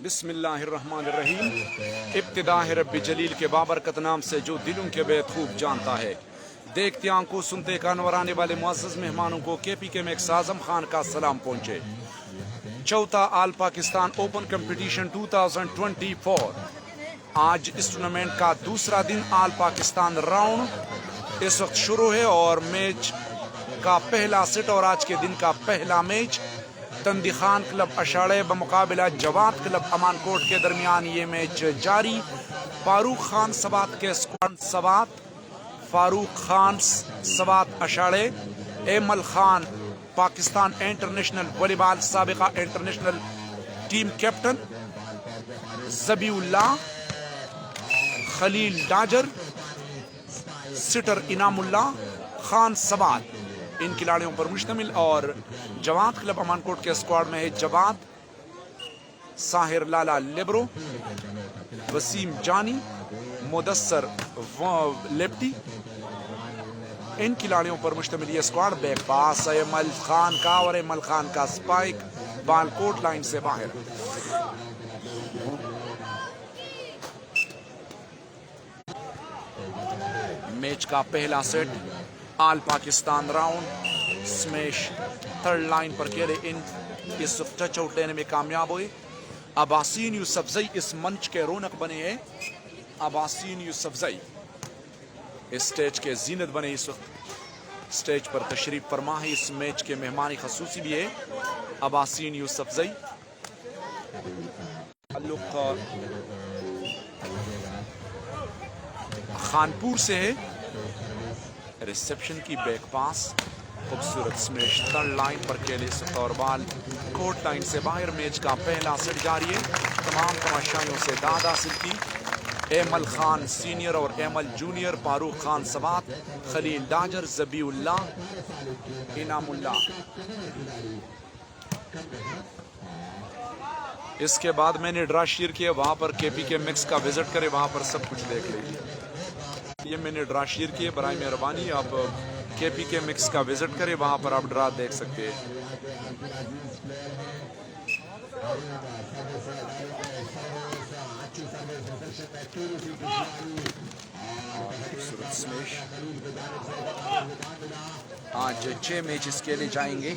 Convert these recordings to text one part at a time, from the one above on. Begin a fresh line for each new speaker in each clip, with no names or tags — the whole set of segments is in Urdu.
بسم اللہ الرحمن الرحیم. ابتدا ہے رب جلیل کے بابرکت نام سے جو دلوں کے بیت خوب جانتا ہے. دیکھتے آنکھوں سنتے کانوں اور آنے والے معزز مہمانوں کو کے پی کے میکس اعظم خان کا سلام پہنچے. چوتھا آل پاکستان اوپن کمپٹیشن 2024 آج اس ٹورنامنٹ کا دوسرا دن آل پاکستان راؤنڈ اس وقت شروع ہے اور میچ کا پہلا سیٹ اور آج کے دن کا پہلا میچ تندی خان کلب اشاڑے بمقابلہ جواد کلب امان کوٹ کے درمیان یہ میچ جاری. فاروق خان سوات کے اسکواڈ سوات، فاروق خان سوات اشاڑے، ایمل خان پاکستان انٹرنیشنل والی بال سابقہ انٹرنیشنل ٹیم کیپٹن، زبی اللہ، خلیل ڈاجر، سٹر انعام اللہ خان سوات ان کھلاڑیوں پر مشتمل. اور جواد کلب امان کوٹ کے اسکواڈ میں ہے جواد، ساحر لالا لیبرو، وسیم جانی، مدثر لیپٹی. ان کھلاڑیوں پر مشتمل یہ اسکواڈ. بیک پاس ایمل خان کا اور ایمل خان کا سپائک بال کوٹ لائن سے باہر. میچ کا پہلا set all Pakistan round smash third line پر کھیلے ان اس ٹچ آؤٹ لینے میں کامیاب ہوئے. عباسین یوسفزئی اس منچ کے رونق بنے ہیں. عباسین یوسفزئی اسٹیج کے زینت بنے اس وقت اسٹیج پر تشریف فرما ہے. اس میچ کے مہمانی خصوصی بھی ہے عباسین یوسفزئی. تعلق خانپور سے ہے. ریسپشن کی بیک پاس خوبصورت سمیش تھرڈ لائن پر کھیلے اور بال کوٹ لائن سے باہر. میچ کا پہلا سیٹ جاری ہے. تمام تماشائیوں سے داد حاصل کی ایمل خان سینئر اور ایمل جونیئر، فاروق خان سوات، خلیل ڈاجر، زبی اللہ، انعام اللہ. اس کے بعد میں نے ڈرا شیئر کیا، وہاں پر کے پی کے میکس کا وزٹ کرے، وہاں پر سب کچھ دیکھ لیجیے. یہ میں نے ڈرا شیئر کیے، برائے مہربانی آپ کے پی کے میکس کا وزٹ کرے، وہاں پر آپ ڈرا دیکھ سکتے ہیں. آج 6 میچز کھیلے جائیں گے.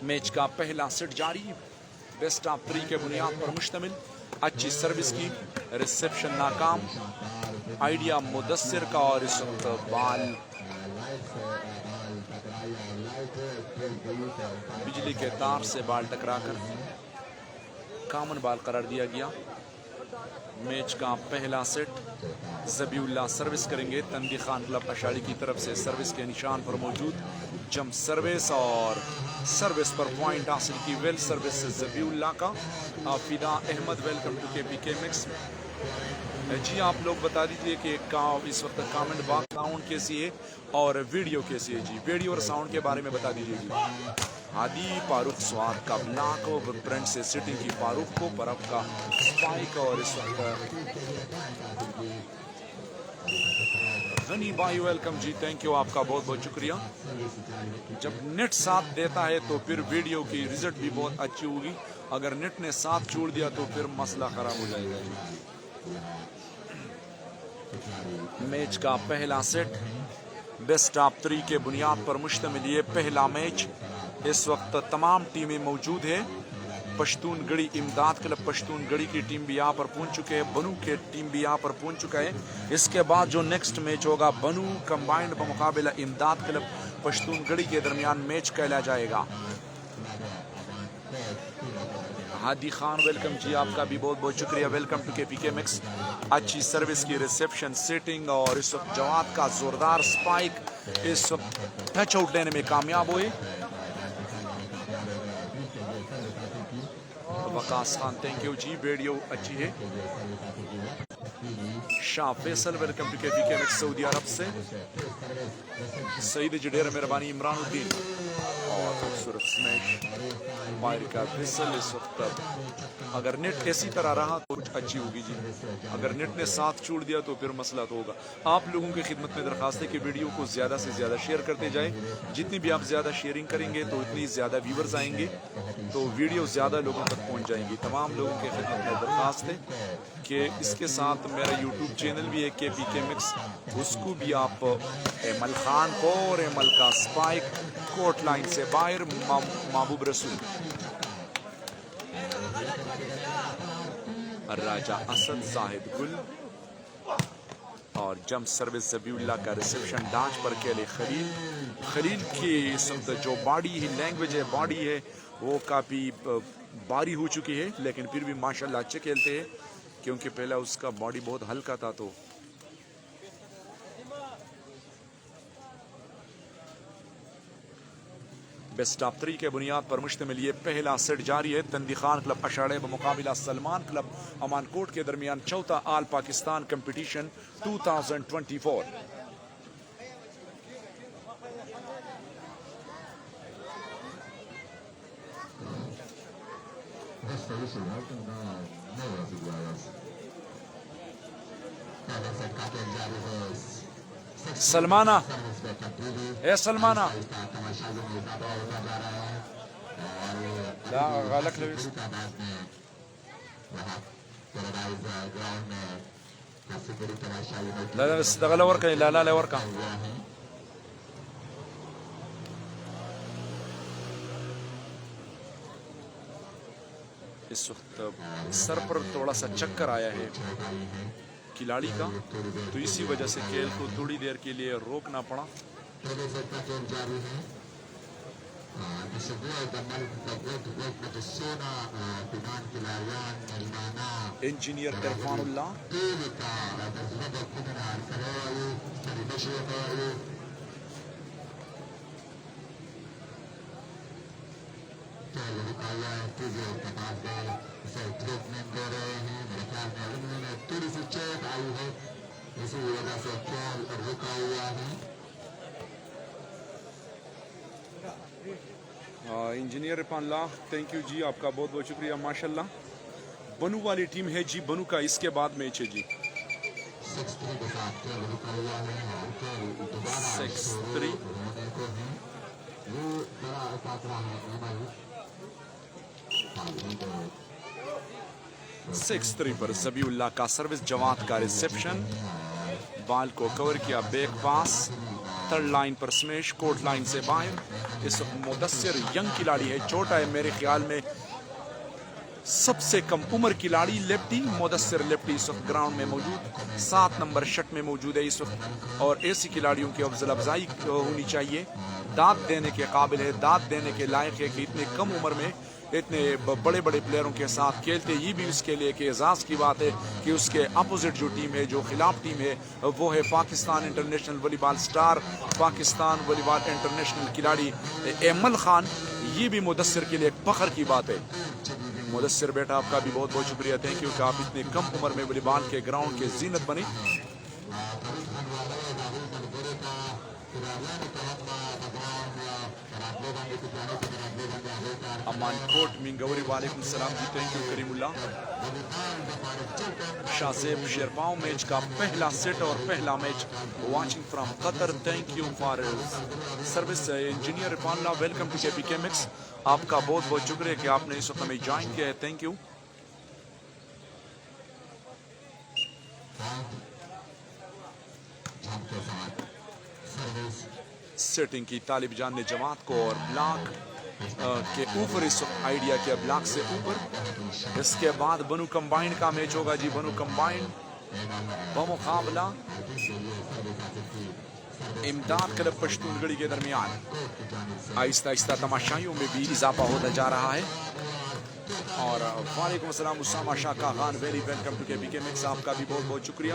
میچ کا پہلا سیٹ جاری، بیسٹ آف 3 کے بنیاد پر مشتمل. اچھی سروس کی، ریسپشن ناکام، آئیڈیا مدثر کا اور اس وقت بال بجلی کے تار سے بال ٹکرا کر کامن بال قرار دیا گیا. میچ کا پہلا سیٹ زبی اللہ سروس کریں گے. تندی خان کلب اشاڑی کی طرف سے سروس کے نشان پر موجود جم سروس اور سروس پر پوائنٹ حاصل کی. ویل سروس سے زبی اللہ کا. فدا احمد ویلکم ٹو کے پی کے میکس. جی آپ لوگ بتا دیجئے کہ اس وقت کامنٹ باکس ساؤنڈ کیسی ہے اور ویڈیو کیسی ہے. جی ویڈیو اور ساؤنڈ کے بارے میں بتا دیجئے. جی ہادی فاروق سوات کا بلاک اور فرنٹ سے سٹنگ کی فاروق کو، برف کا سپائک اور اس وقت غنی بھائی ویلکم. جی تھینک یو، آپ کا بہت بہت شکریہ. جب نیٹ ساتھ دیتا ہے تو پھر ویڈیو کی رزلٹ بھی بہت اچھی ہوگی. اگر نیٹ نے ساتھ چھوڑ دیا تو پھر مسئلہ خراب ہو جائے گا. میچ کا پہلا سیٹ بیسٹ آف 3 کے بنیاد پر مشتمل یہ پہلا میچ. اس وقت تمام ٹیمیں موجود ہیں. پشتون گڑی امداد کلب پشتون گڑی کی ٹیم بھی یہاں پر پہنچ چکے ہیں. بنو کے ٹیم بھی یہاں پر پہنچ چکا ہے. اس کے بعد جو نیکسٹ میچ ہوگا بنو کمبائنڈ بمقابلہ امداد کلب پشتون گڑی کے درمیان میچ کھیلا جائے گا. ہادی خان ویلکم. جی آپ کا بھی بہت بہت شکریہ. ویلکم ٹو کے پی کے میکس. اچھی سروس کی، ریسپشن، سیٹنگ اور اس وقت جواد کا زوردار سپائک اس وقت ٹچ آؤٹ لینے میں کامیاب ہوئے. Waqas Khan thank you. جی ویڈیو اچھی ہے. شاہ فیصل ویلکم ٹو کے پی کے میکس سعودی عرب سے. سعید جڈیر مہربانی. عمران الدین اور خوبصورت سمیش باہر کا وصل اس وقت. اگر نیٹ اسی طرح رہا تو کچھ اچھی ہوگی جی. اگر نیٹ نے ساتھ چھوڑ دیا تو پھر مسئلہ تو ہوگا. آپ لوگوں کی خدمت میں درخواست ہے کہ ویڈیو کو زیادہ سے زیادہ شیئر کرتے جائیں. جتنی بھی آپ زیادہ شیئرنگ کریں گے تو اتنی زیادہ ویورز آئیں گے, تو ویڈیو زیادہ لوگوں تک پہنچ جائیں گی. تمام لوگوں کی خدمت میں درخواست ہے کہ اس کے ساتھ میرا یوٹیوب چینل بھی ہے KPK مکس, اس کو بھی آپ ایمل خان کو اور ایمل کا سپائک کوٹ لائن سے باہر محبوب رسول راجہ اسد زاہد گل اور جم سروس زبی اللہ کا ریسیپشن ڈانچ پر کیلے خلیل کی جو باڈی لینگویج ہے, باڈی ہے وہ کافی باری ہو چکی ہے, لیکن پھر بھی ماشاءاللہ اچھے کھیلتے ہیں کیونکہ پہلا اس کا باڈی بہت ہلکا تھا. تو بیسٹ آف 3 کے بنیاد پر مشتمل یہ پہلا سیٹ جاری ہے. تندی خان کلب اشاڑے بمقابلہ سلمان کلب امان کوٹ کے درمیان چوتھا آل پاکستان کمپٹیشن 2024. سلمانہ اے سلمانہ لا غالک لویس لا لا استغل ورکا لا لا لا ورکا اس وقت سر پر تھوڑا سا چکر آیا ہے کھلاڑی کا, تو اسی وجہ سے کھیل کو تھوڑی دیر کے لیے روکنا پڑا. Engineer Irfan Ullah engineer Irfan Ullah, thank you ji, آپ کا بہت بہت شکریہ. ماشاءاللہ بنو والی ٹیم ہے جی, بنو کا اس کے بعد میچ ہے جی. 6-3 پر زبی اللہ کا سروس, جواد کا ریسیپشن, بال کو کور کیا, بیک پاس, تھرڈ لائن پر سمیش, کوٹ لائن سے باہر. اس وقت مدثر ینگ کھلاڑی ہے, چھوٹا ہے میرے خیال میں سب سے کم عمر کھلاڑی لیفٹی. مدثر لیفٹی اس وقت گراؤنڈ میں موجود, 7 نمبر شٹ میں موجود ہے اس وقت, اور ایسی کھلاڑیوں کی افضل افزائی ہونی چاہیے. داد دینے کے قابل ہے, داد دینے کے لائق ہے کہ اتنے کم عمر میں اتنے بڑے بڑے پلیئروں کے ساتھ کھیلتے. یہ بھی اس کے لیے کہ اعزاز کی بات ہے کہ اس کے اپوزٹ جو ٹیم ہے, جو خلاف ٹیم ہے, وہ ہے پاکستان انٹرنیشنل والی بال سٹار, پاکستان والی بال انٹرنیشنل کھلاڑی ایمل خان. یہ بھی مدثر کے لیے ایک فخر کی بات ہے. مدثر بیٹا آپ کا بھی بہت بہت شکریہ, تھینک یو کہ آپ اتنے کم عمر میں والی بال کے گراؤنڈ کے زینت بنے. امان کوٹ منگوری, وعلیکم السلام جی, تھینک یو کریم اللہ. شاہ زیب شیرپاؤں میچ کا پہلا سیٹ اور پہلا match watching from Qatar, thank you for service. Engineer Irfan Ullah, welcome to KPK mix, آپ کا بہت بہت شکریہ کہ آپ نے اس وقت ہمیں جوائن کیا ہے, تھینک یو. سیٹنگ کی طالب جان نے جماعت کو, اور بلاک کے اوپر اس وقت آئیڈیا کیا, بلاک سے اوپر. اس کے بعد بنو کمبائن کا میچ ہوگا جی, بنو کمبائن بمقابلہ امداد کلب پشتون گڑھی کے درمیان. آہستہ آہستہ تماشائیوں میں بھی اضافہ ہوتا جا رہا ہے. اور وعلیکم السلام Usama Shah Khan, very welcome to KPK mix, آپ کا بھی بہت بہت شکریہ.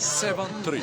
7-3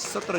17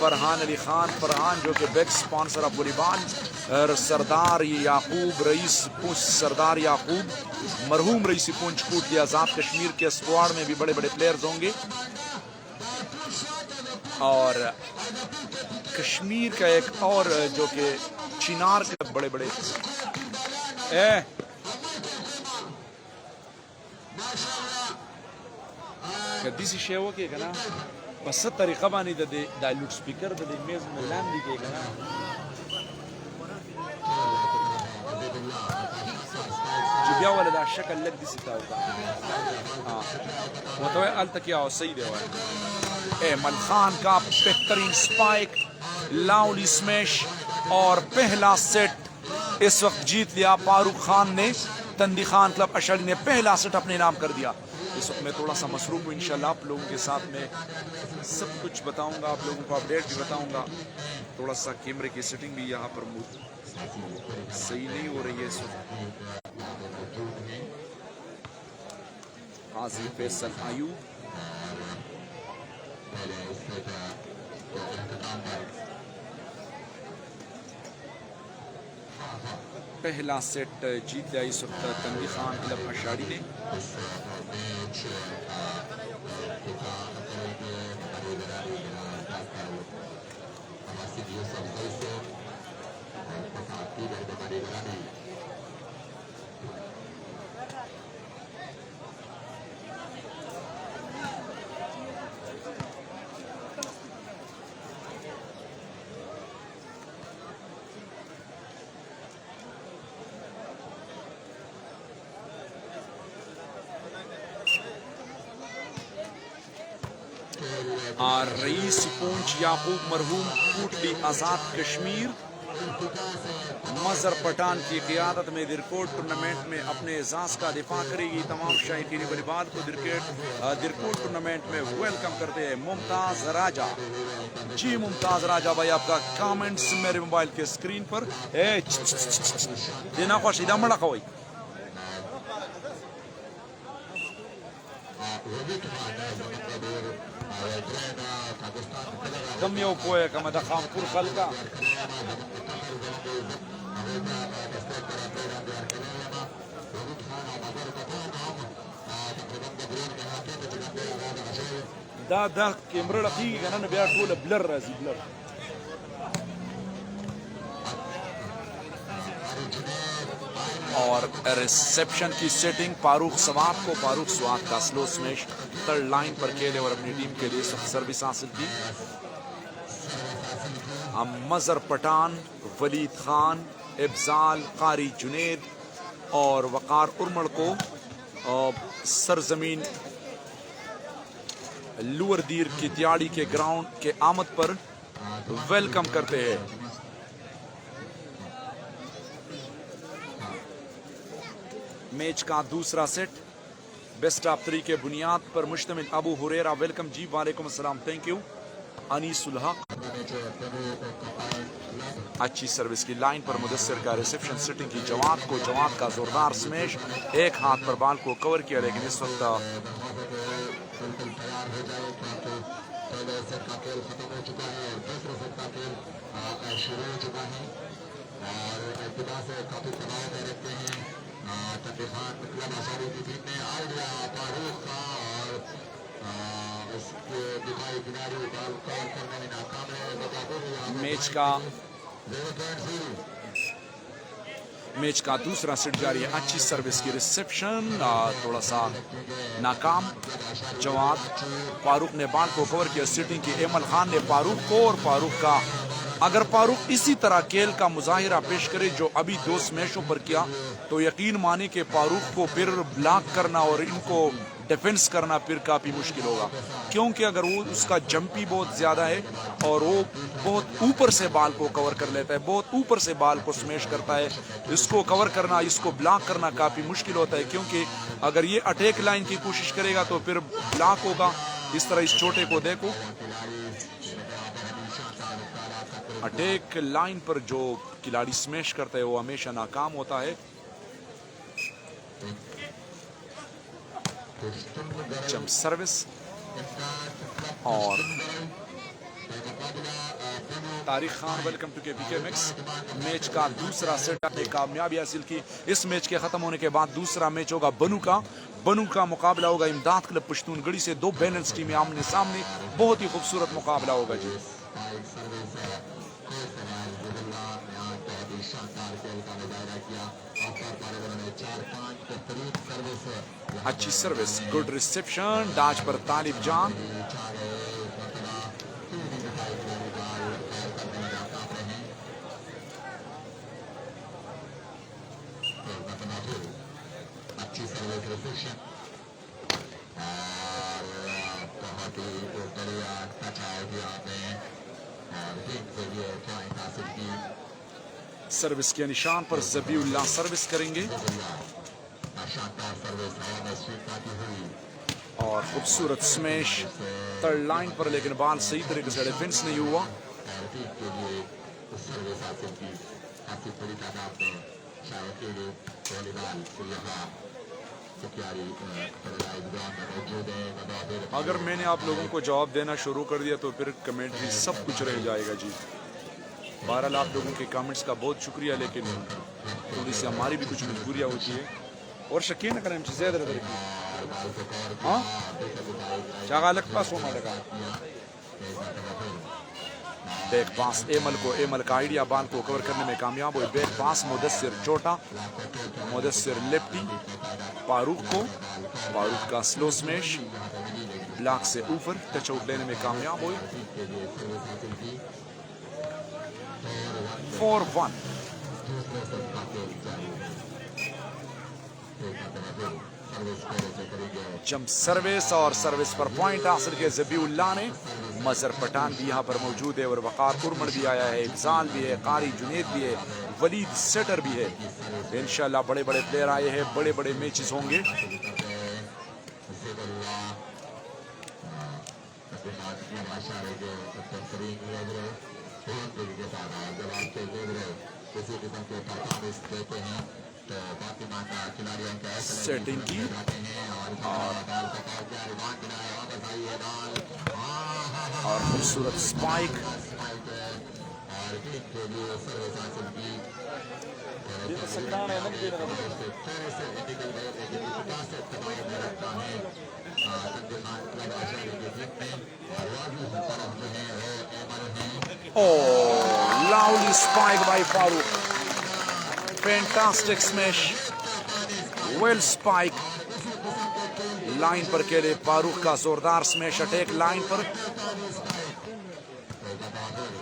فرحان علی خان فرحان جو کہ بیک سپانسر ابو لیبان، سردار یعقوب رئیس پونچھ، سردار یعقوب مرحوم رئیس پونچھ کوٹ کی آزاد کشمیر کے اسکواڈ میں بھی بڑے بڑے پلیئرز ہوں گے. اور کشمیر کا ایک اور جو کہ چنار کے بڑے بڑے دیسی شیو کې کنه په ست طریقه باندې د لوډ سپیکر د میز لاندې کې کنه چې بیا ولا دا شکل لګ دي ستاو وتوي الته کې او صحیح دی وای ایمل خان کا بہترین سپائک لاؤلی سمیش اور پہلا سیٹ اس وقت جیت لیا فاروق خان نے. تندی خان کلب اشلی نے پہلا سیٹ اپنے نام کر دیا. اس وقت میں تھوڑا سا مصروف ہوں، انشاءاللہ آپ لوگوں کے ساتھ میں سب کچھ بتاؤں گا، آپ لوگوں کو اپڈیٹ بھی بتاؤں گا. تھوڑا سا کیمرے کی سیٹنگ بھی یہاں پر صحیح نہیں ہو رہی ہے اس وقت. قاضی فیصل ایوب پہلا سیٹ جیت لیا اس وقت تنویر خان کلب اشاڑی نے. رئیس پونچھ یعقوب مرحوم کوٹلی آزاد کشمیر مظہر پٹھان کی قیادت میں درکوٹ ٹورنامنٹ میں اپنے اعزاز کا دفاع کرے گی. تمام شائقین والی بال کو درکوٹ ٹورنامنٹ میں ویلکم کرتے ہیں. ممتاز راجہ جی ممتاز راجہ بھائی آپ کا کامنٹس میرے موبائل کے اسکرین پر دینا خوش ادھا مڑا خوئی کم یو پوئے کم دا خام پور خلقا دا کیمرہ لقیقی کنن بیا ٹول بلر رازی بلر. اور ریسیپشن کی سیٹنگ فاروق سواد کو، فاروق سواد کا سلو سمیش تھرڈ لائن پر کھیلے اور اپنی ٹیم کے لیے سروس حاصل کی. مظہر پٹھان، ولید خان، افضال، قاری جنید اور وقار ارمڑ کو سرزمین لور دیر کی تیاڑی کے گراؤنڈ کے آمد پر ویلکم کرتے ہیں. میچ کا دوسرا سیٹ بیسٹ آف 3 کے بنیاد پر مشتمل. ابو ہریرہ ویلکم جی، وعلیکم السلام، تھینک یو. انیس الحق اچھی سروس کی لائن پر مدثر کا ریسیپشن سیٹنگ کی. جواد کو، جواد کا زوردار سمیش ایک ہاتھ پر بال کو کور کیا، لیکن اس وقت میچ کا دوسرا سیٹ جاری ہے. اچھی سروس کی ریسیپشن تھوڑا سا ناکام. جواد فاروق نے بال کو کور کیا، سیٹنگ کی ایمل خان نے فاروق کو، اور فاروق کا اگر فاروق اسی طرح کھیل کا مظاہرہ پیش کرے جو ابھی 2 سمیشوں پر کیا تو یقین مانے کہ فاروق کو پھر بلاک کرنا اور ان کو ڈیفنس کرنا پھر کافی مشکل ہوگا، کیونکہ اگر وہ اس کا جمپی بہت زیادہ ہے اور وہ بہت اوپر سے بال کو کور کر لیتا ہے، بہت اوپر سے بال کو سمیش کرتا ہے. اس کو کور کرنا، اس کو بلاک کرنا کافی مشکل ہوتا ہے، کیونکہ اگر یہ اٹیک لائن کی کوشش کرے گا تو پھر بلاک ہوگا. اس طرح اس چھوٹے کو دیکھو، اٹیک لائن پر جو کھلاڑی سمیش کرتا ہے وہ ہمیشہ ناکام ہوتا ہے. جمپ سروس اور طارق خان، ویلکم ٹو کے پی کے میکس. میچ کا دوسرا سیٹ نے کامیابی حاصل کی. اس میچ کے ختم ہونے کے بعد دوسرا میچ ہوگا بنو کا مقابلہ ہوگا امداد کلب پشتون گڑھی سے. دو بیلنس ٹیمیں آمنے سامنے. بہت ہی خوبصورت مقابلہ ہوگا جی. اچھی سروس، گڈ ریسیپشن، ڈاج پر طالب جان. سروس کے نشان پر ذبیح اللہ سروس کریں گے اور خوبصورت سمیش تھرڈ لائن پر، لیکن بال صحیح طریقے سے ڈیفنس نہیں ہوا. اگر میں نے آپ لوگوں کو جواب دینا شروع کر دیا تو پھر کمنٹری سب کچھ رہ جائے گا جی. بہرحال آپ لوگوں کے کامنٹس کا بہت شکریہ، لیکن تھوڑی سی ہماری بھی کچھ مجبوریاں ہوتی ہے. اور شکیہ نہ کریں ہم زیادہ رہتے کی ہاں چاہا الگ پاس ہونا لگا. بیک پاس ایمل کا آئیڈیا بال کو کور کرنے میں کامیاب ہوئے. بیک پاس مدثر چوٹا، مدثر لیفٹی فاروق کا سلو سمیش بلاک سے اوپر ٹچ آؤٹ لینے میں کامیاب ہوئے. 4-1. جمپ سروس اور سروس پر پوائنٹ حاصل کیا ذبیح اللہ نے. مظہر پٹھان بھی یہاں پر موجود ہے اور وقار ارمڑ بھی آیا ہے، افضال بھی ہے، قاری جنید بھی ہے، ولید سیٹر بھی ہے. انشاءاللہ بڑے بڑے پلیئر آئے ہیں، بڑے بڑے میچز ہوں گے. سیٹنگ کی اور خوبصورت spike. lovely spike by Farooq. Fantastic smash. Well spike. Line پر کھیلے فاروق کا زوردار سمیش اٹیک لائن پر.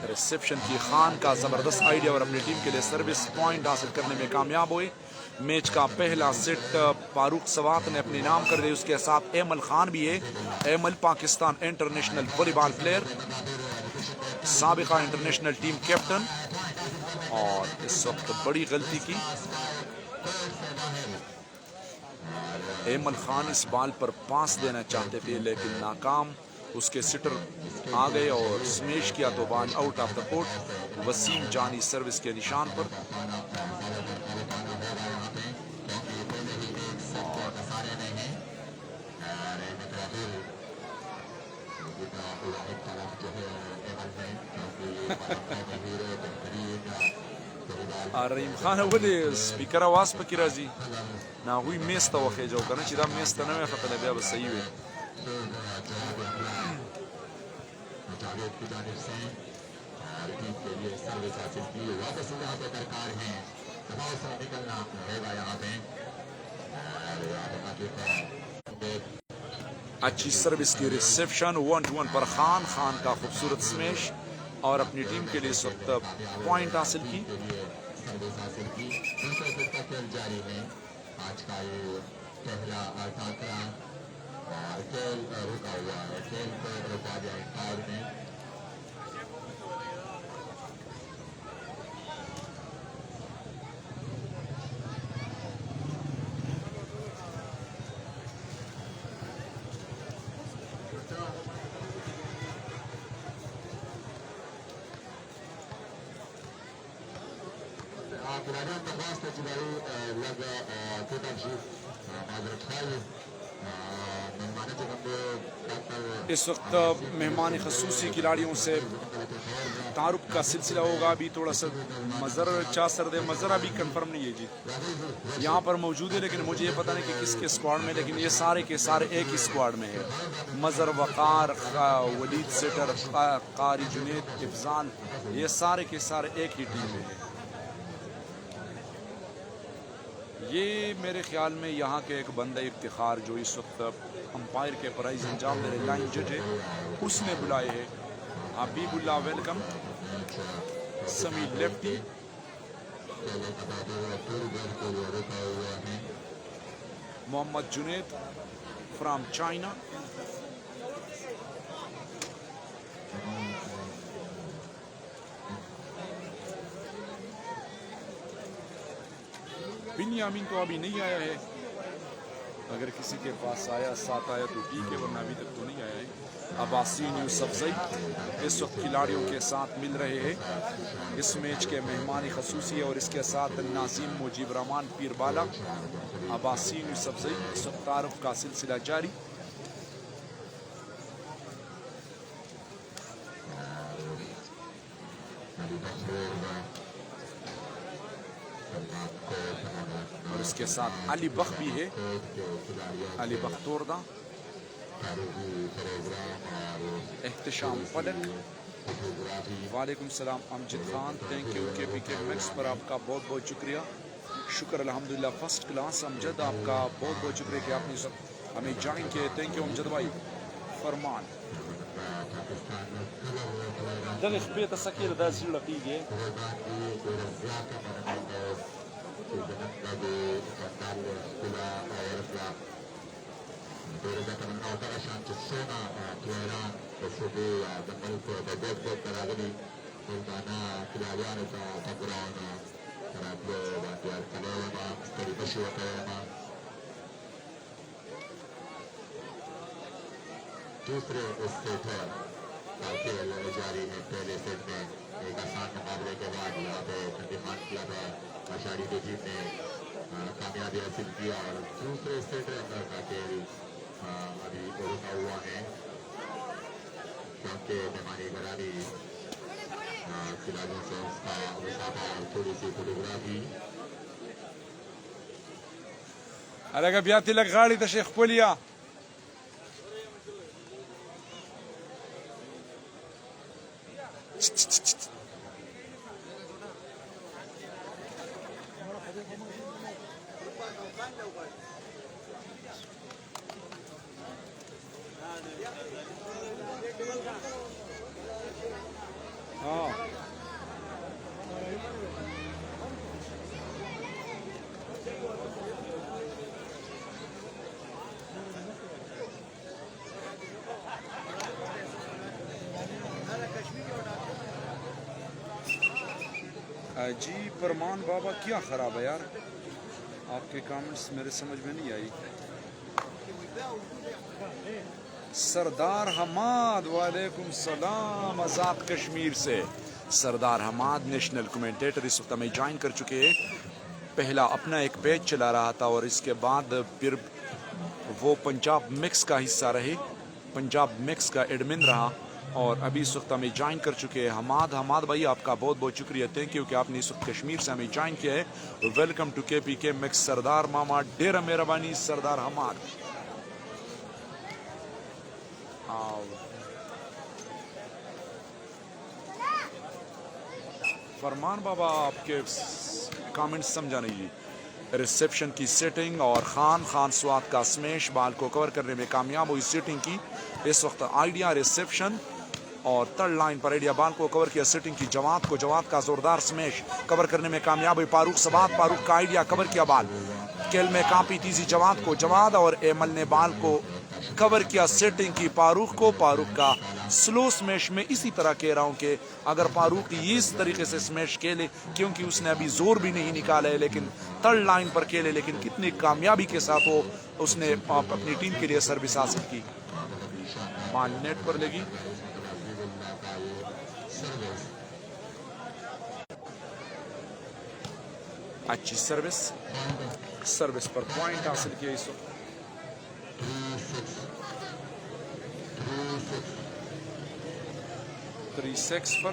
ریسیپشن کی خان کا زبردست آئیڈیا اور اپنی ٹیم کے لیے سروس پوائنٹ حاصل کرنے میں کامیاب ہوئے. میچ کا پہلا سیٹ فاروق سوات نے اپنے نام کر دی. اس کے ساتھ ایمل خان بھی ہے. ایمل پاکستان انٹرنیشنل والی بال پلیئر، سابقہ انٹرنیشنل ٹیم کیپٹن، اور اس وقت بڑی غلطی کی. ایمل خان اس بال پر پاس دینا چاہتے تھے لیکن ناکام. اس کے سٹر آ گئے اور سمیش کیا تو ball out of the court. Waseem Jani service کے نشان پر. رحیم خان ولې سپیکر اواز پکې راځي؟ نه هغوی میز ته وخېجو که نه چې دا میز ته نه وی ختلی بیا به صحیح وي. اچھی سروس کی ریسیپشن 1-1 پر خان کا خوبصورت سمیش اور اپنی ٹیم کے لیے اس وقت پوائنٹ حاصل کی. آج کا یہ پہلا ٹاکرا کھیل رکا ہوا ہے، کھیل کو رکا دیا فاؤل نے. اس وقت مہمان خصوصی کھلاڑیوں سے تعارف کا سلسلہ ہوگا. ابھی تھوڑا سا مظہر چاسرد مظہر ابھی کنفرم نہیں ہے جی, یہاں پر موجود ہے لیکن مجھے یہ پتہ نہیں کہ کس کے اسکواڈ میں, لیکن یہ سارے کے سارے ایک ہی اسکواڈ میں ہے. مظہر, وقار, ولید سیٹر, قاری جنید, افضال, یہ سارے کے سارے ایک ہی ٹیم میں ہیں. یہ میرے خیال میں یہاں کے ایک بندہ افتخار جو اس وقت امپائر کے پرائز انجام دے رہے لائن جج ہے, اس نے بلائے ہیں. Habib Ullah welcome. Sami lefty, Muhammad Junaid from China, Bunyamin تو ابھی نہیں آیا ہے, اگر کسی کے پاس آیا ساتھ آیا تو ٹھیک ہے, ورنہ ابھی تک تو نہیں آیا ہے. عباسین یوسفزئی اس وقت کھلاڑیوں کے ساتھ مل رہے ہیں. اس میچ کے مہمان خصوصی اور اس کے ساتھ ناظم مجیب رحمان پیر بالا. عباسین یوسفزئی اس وقت تعارف کا سلسلہ جاری. اور اس کے ساتھ علی بخ بھی ہے, علی بخ توردہ, احتشام فلک. وعلیکم السلام امجد خان, تھینک یو کے پی کے میکس پر آپ کا بہت بہت شکریہ. شکر الحمدللہ فرسٹ کلاس امجد, آپ کا بہت بہت شکریہ کہ آپ نے ہمیں جوائن کیے. تھینک یو امجد بھائی. فرمان دغه خپې ته سکیر دا زیړه کیږي.
دوسرے اسٹیٹر کا کھیل جاری ہے. پہلے سیٹ میں ایک آسان مقابلے کے بعد یہاں پہ خان کلب اشاری کی ٹیم نے کامیابی حاصل کیا, اور دوسرے اسٹیٹر کا کھیل ابھی رکا ہوا ہے کیونکہ مہمانی گرانی کھلاڑیوں سے اس کا مسافہ تھوڑی سی فوٹوگرافی.
هلکه بیا تلک غاړې ته شیخ پولیا. جی فرمان بابا کیا خراب ہے یار, آپ کے کامنٹس میرے سمجھ میں نہیں آئی. سردار حماد, وعلیکم السلام, آزاد کشمیر سے. سردار حماد نیشنل کمنٹیٹر اس وقت ہمیں جوائن کر چکے ہیں. پہلا اپنا ایک پیج چلا رہا تھا اور اس کے بعد پھر وہ پنجاب مکس کا حصہ رہے, پنجاب مکس کا ایڈمن رہا, اور ابھی اس وقت ہمیں جوائن کر چکے ہیں حماد بھائی, آپ کا بہت بہت شکریہ. تھینک یو کہ آپ نے اس وقت کشمیر سے ہمیں جوائن کیا ہے. ویلکم ٹو کے پی کے مکس. سردار ماما ڈیرہ مہربانی سردار حماد. فرمان بابا آپ کے کامنٹ سمجھا نہیں جی. ریسیپشن کی سیٹنگ اور خان سوات کا سمیش بال کو کور کرنے میں کامیاب ہوئی. سیٹنگ کی اس وقت آئیڈیا ریسیپشن اور تھرڈ لائن پر آئیڈیا بال کو کور کیا. سیٹنگ کی جواد کا زوردار سمیش کور کرنے میں کامیاب ہوئی. فاروق کا آئیڈیا کور کیا, بال کھیل میں کاپی تیزی جواد اور ایمل نے بال کو کور کیا. سیٹنگ کی فاروق کا سلو سمیش میں اسی طرح کہہ رہا ہوں کہ اگر فاروق اس طریقے سے سمیش کھیلے, کیونکہ اس نے ابھی زور بھی نہیں نکالا ہے لیکن تھرڈ لائن پر کھیلے, لیکن کتنی کامیابی کے ساتھ وہ اس نے اپنی ٹیم کے لیے سروس حاصل کی. بال نیٹ پر لگی. اچھی سروس پر پوائنٹ حاصل کیا اس وقت. 3-6 پر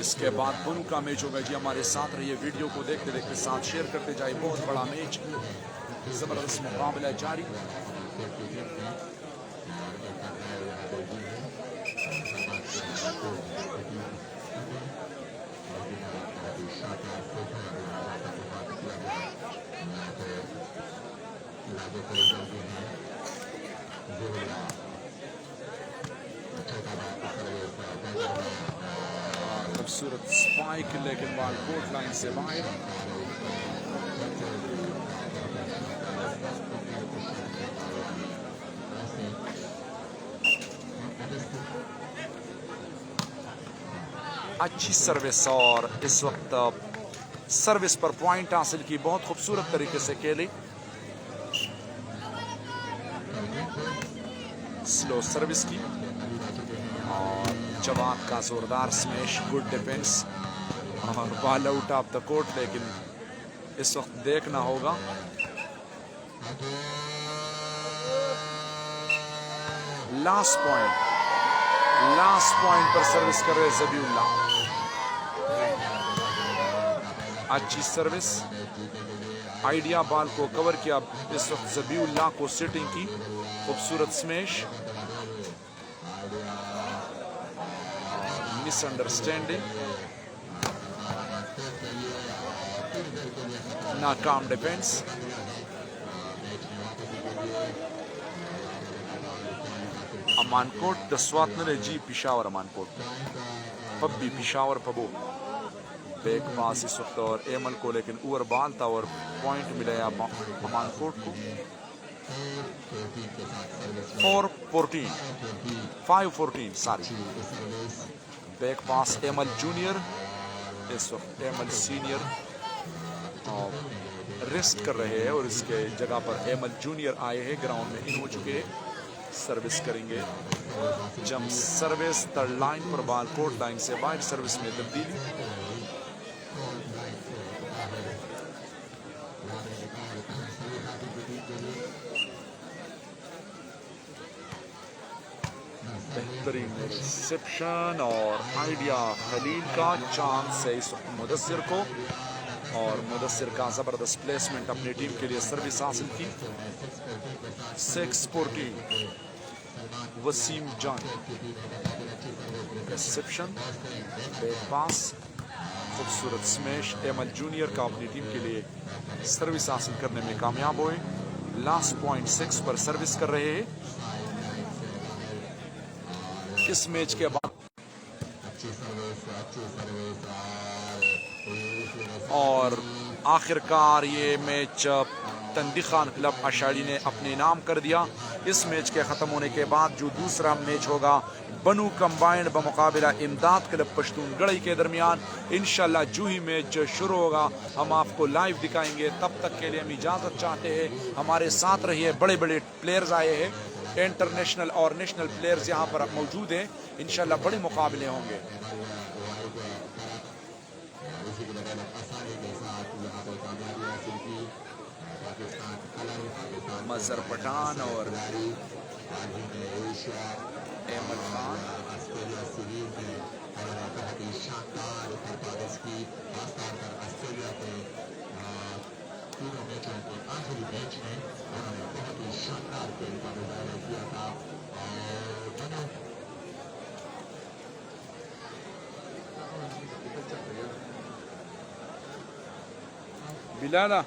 اس کے بعد بنو کا میچ ہوگا جی. ہمارے ساتھ رہیے, ویڈیو کو دیکھتے دیکھتے ساتھ شیئر کرتے جائے. بہت بڑا میچ, زبردست مقابلہ جاری. خوبصورت سپائک لیکن بال کوٹ لائن سے باہر. اچھی سروس اور اس وقت سروس پر پوائنٹ حاصل کی, بہت خوبصورت طریقے سے کھیلی. سلو سروس کی اور جواد کا زوردار سمیش. گڈ ڈیفنس اور بال آؤٹ آف دا کورٹ, لیکن اس وقت دیکھنا ہوگا. لاسٹ پوائنٹ پر سروس کر رہے زبی اللہ. اچھی سروس, آئیڈیا بال کو کور کیا. اس وقت زبی اللہ کو سیٹنگ کی. خوبصورت سمیش, مس انڈرسٹینڈنگ, ناکام ڈیفنس. امان کوٹ دسوات نے جی پشاور امان کوٹ پبی پشاور پبو. بیک پاس اس وقت اور ایمل کو, لیکن اوور بال تھا اور پوائنٹ ملا امان کوٹ کو. 5-14 ساری. بیک پاس ایمل جونیئر, اس وقت ایمل سینئر ریسٹ کر رہے ہیں اور اس کے جگہ پر ایمل جونیئر آئے ہیں. گراؤنڈ میں ان ہو چکے ہیں. سروس کریں گے, جمپ سروس تھرڈ لائن پر, بال کورٹ لائن سے باہر. سروس میں تبدیلی. بہترین ریسیپشن اور آئیڈیا خلیل کا. چانس ہے اس وقت مدثر کو, اور مدثر کا زبردست پلیسمنٹ اپنی ٹیم کے لیے. سروس حاصل کی. 6-14 وسیم جان. ریسیپشن, بیک پاس, خوبصورت سمیش. ایمل جونیئر کا اپنی ٹیم کے لیے سروس حاصل کرنے میں کامیاب ہوئے. لاسٹ پوائنٹ 6 پر سروس کر رہے ہیں اس میچ کے بعد. اور آخر کار یہ میچ تندی خان کلب اشاڑی نے اپنے نام کر دیا. اس میچ کے ختم ہونے کے بعد جو دوسرا میچ ہوگا بنو کمبائنڈ بمقابلہ امداد کلب پشتون گڑھی کے درمیان, انشاءاللہ جو ہی میچ شروع ہوگا ہم آپ کو لائیو دکھائیں گے. تب تک کے لیے ہم اجازت چاہتے ہیں. ہمارے ساتھ رہیے. بڑے بڑے پلیئرز آئے ہیں, انٹرنیشنل اور نیشنل پلیئرز یہاں پر موجود ہیں. انشاءاللہ بڑے مقابلے ہوں گے. مظہر پٹھان اور احمد خان. بلالا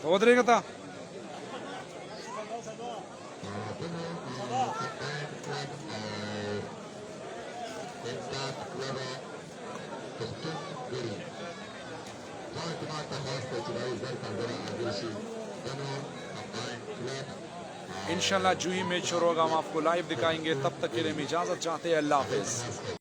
ادھر کا تھا. انشاءاللہ جو ہی میچ شروع ہوگا ہم آپ کو لائیو دکھائیں گے. تب تک کے لیے ہم اجازت چاہتے ہیں. اللہ حافظ.